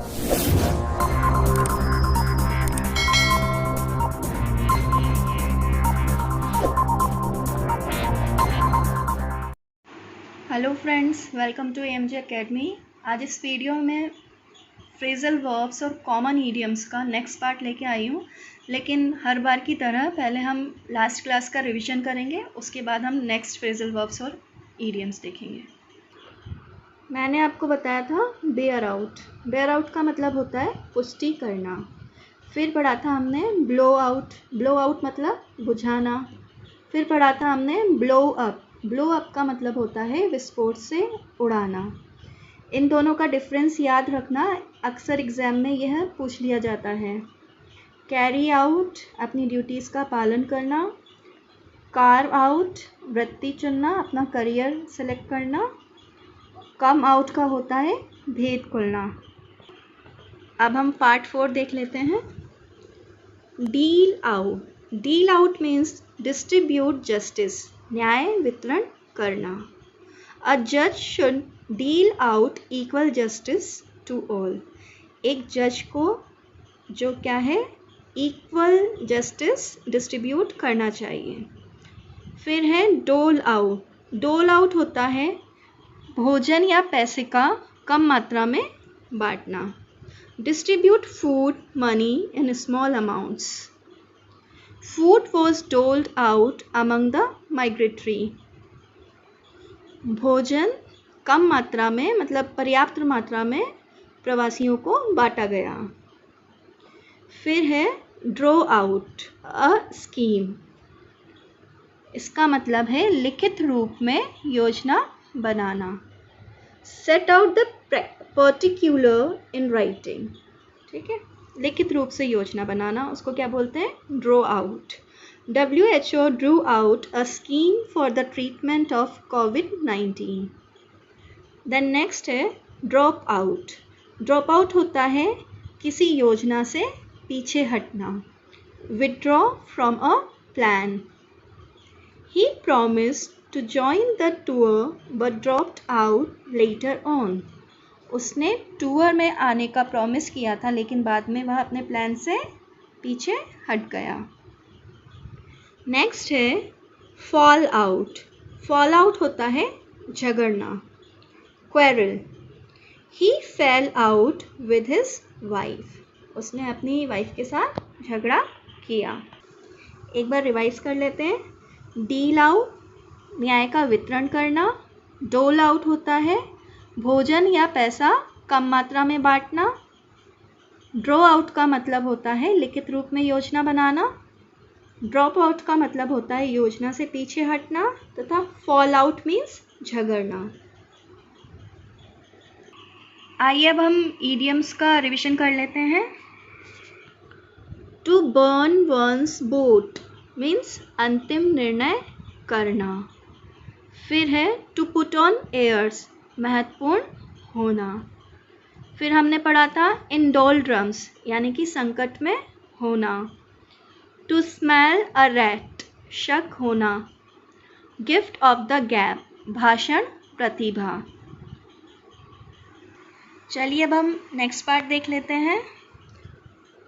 Hello friends, welcome to MJ academy. आज इस video में फ्रेजल वर्ब्स और कॉमन ईडियम्स का नेक्स्ट पार्ट लेके आई हूँ। लेकिन हर बार की तरह पहले हम लास्ट क्लास का रिवीजन करेंगे, उसके बाद हम नेक्स्ट फ्रेजल वर्ब्स और ईडियम्स देखेंगे। मैंने आपको बताया था बेयर आउट। बेयर आउट का मतलब होता है पुष्टि करना। फिर पढ़ा था हमने ब्लो आउट। ब्लो आउट मतलब बुझाना। फिर पढ़ा था हमने ब्लो अप। ब्लो अप का मतलब होता है विस्फोट से उड़ाना। इन दोनों का डिफरेंस याद रखना, अक्सर एग्ज़ाम में यह पूछ लिया जाता है। कैरी आउट अपनी ड्यूटीज़ का पालन करना। कार्व आउट वृत्ति चुनना, अपना करियर सेलेक्ट करना। कम आउट का होता है भेद खुलना। अब हम पार्ट 4 देख लेते हैं। Deal out. Deal out means distribute justice, न्याय वितरण करना। अ जज should deal out equal justice to all. एक जज को जो क्या है, इक्वल जस्टिस डिस्ट्रीब्यूट करना चाहिए। फिर है डोल आउट। डोल आउट होता है भोजन या पैसे का कम मात्रा में बांटना। Distribute food money in small amounts. Food was doled out among the migratory. भोजन कम मात्रा में मतलब पर्याप्त मात्रा में प्रवासियों को बांटा गया। फिर है ड्रॉ आउट अ स्कीम। इसका मतलब है लिखित रूप में योजना बनाना। Set out the particular in writing. ठीक है, लिखित रूप से योजना बनाना, उसको क्या बोलते हैं, draw out. WHO drew out a scheme for the treatment of COVID-19. Then next है ड्रॉप आउट। ड्रॉप आउट होता है किसी योजना से पीछे हटना। Withdraw from a plan. He promised to join the tour but dropped out later on. उसने tour में आने का प्रॉमिस किया था, लेकिन बाद में वह अपने प्लान से पीछे हट गया। नेक्स्ट है फॉल आउट। फॉल आउट होता है झगड़ना। Quarrel. He fell out with his wife. उसने अपनी वाइफ के साथ झगड़ा किया। एक बार रिवाइज कर लेते हैं। डील आउट न्याय का वितरण करना। डोल आउट होता है भोजन या पैसा कम मात्रा में बांटना। ड्रॉ आउट का मतलब होता है लिखित रूप में योजना बनाना। ड्रॉप आउट का मतलब होता है योजना से पीछे हटना, तथा फॉल आउट मीन्स झगड़ना। आइए अब हम ईडियम्स का रिवीजन कर लेते हैं। To burn one's boat means अंतिम निर्णय करना। फिर है टू पुट ऑन एयर्स महत्वपूर्ण होना। फिर हमने पढ़ा था इन डोल्ड्रम्स यानी कि संकट में होना। टू स्मेल अ रैट शक होना। गिफ्ट ऑफ द गैप भाषण प्रतिभा। चलिए अब हम नेक्स्ट पार्ट देख लेते हैं।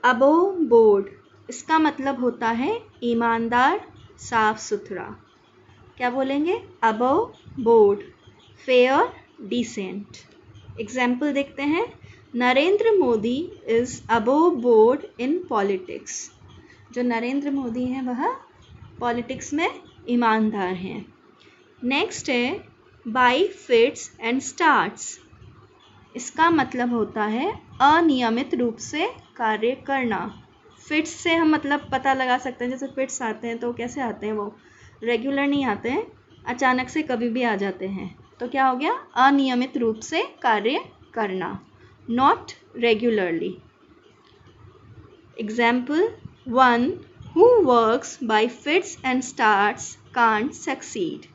अबोव बोर्ड इसका मतलब होता है ईमानदार साफ सुथरा। क्या बोलेंगे, above board fair decent. Example देखते हैं। Narendra Modi is above board in politics. जो नरेंद्र मोदी हैं वह पॉलिटिक्स में ईमानदार हैं। नेक्स्ट है बाय फिट्स एंड स्टार्ट्स। इसका मतलब होता है अनियमित रूप से कार्य करना। फिट्स से हम मतलब पता लगा सकते हैं, जैसे फिट्स आते हैं तो कैसे आते हैं, वो रेगुलर नहीं आते हैं, अचानक से कभी भी आ जाते हैं। तो क्या हो गया, अनियमित रूप से कार्य करना, not regularly. Example, one who works by fits and starts can't succeed.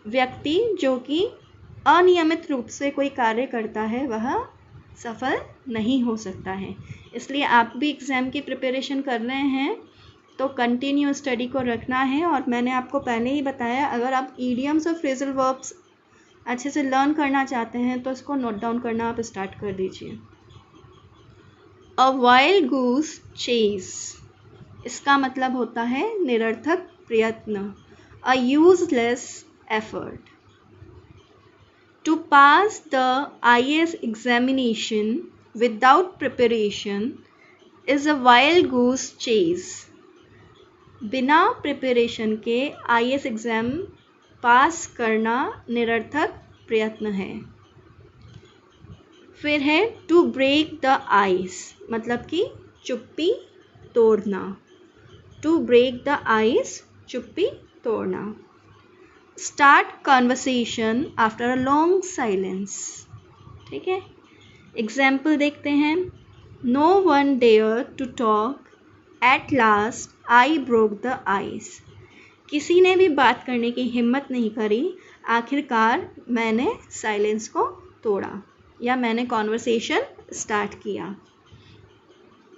व्यक्ति जो कि अनियमित रूप से कोई कार्य करता है वह सफल नहीं हो सकता है। इसलिए आप भी एग्ज़ाम की प्रिपरेशन कर रहे हैं तो कंटिन्यू स्टडी को रखना है। और मैंने आपको पहले ही बताया, अगर आप ईडियम्स और फ्रेजल वर्ब्स अच्छे से लर्न करना चाहते हैं तो इसको नोट डाउन करना आप स्टार्ट कर दीजिए। अ वाइल्ड गूस चेज, इसका मतलब होता है निरर्थक प्रयत्न, a useless effort. To pass the IAS examination without preparation is a wild goose chase, बिना प्रिपरेशन के IAS एग्ज़ाम पास करना निरर्थक प्रयत्न है। फिर है टू ब्रेक द आइस, मतलब कि चुप्पी तोड़ना। टू ब्रेक द आइस, चुप्पी तोड़ना। Start conversation after a long silence, ठीक है। एग्जाम्पल देखते हैं। No one dare to talk, at last I broke the ice, किसी ने भी बात करने की हिम्मत नहीं करी, आखिरकार मैंने साइलेंस को तोड़ा या मैंने कॉन्वर्सेशन स्टार्ट किया।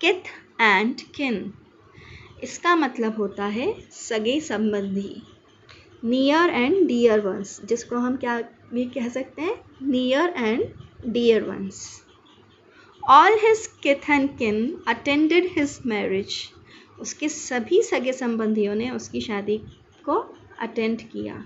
किथ एंड किन, इसका मतलब होता है सगे संबंधी। नियर एंड डियर वंस, जिसको हम क्या भी कह सकते हैं, near and dear ones. All his kith and kin attended his marriage, उसके सभी सगे संबंधियों ने उसकी शादी को अटेंड किया।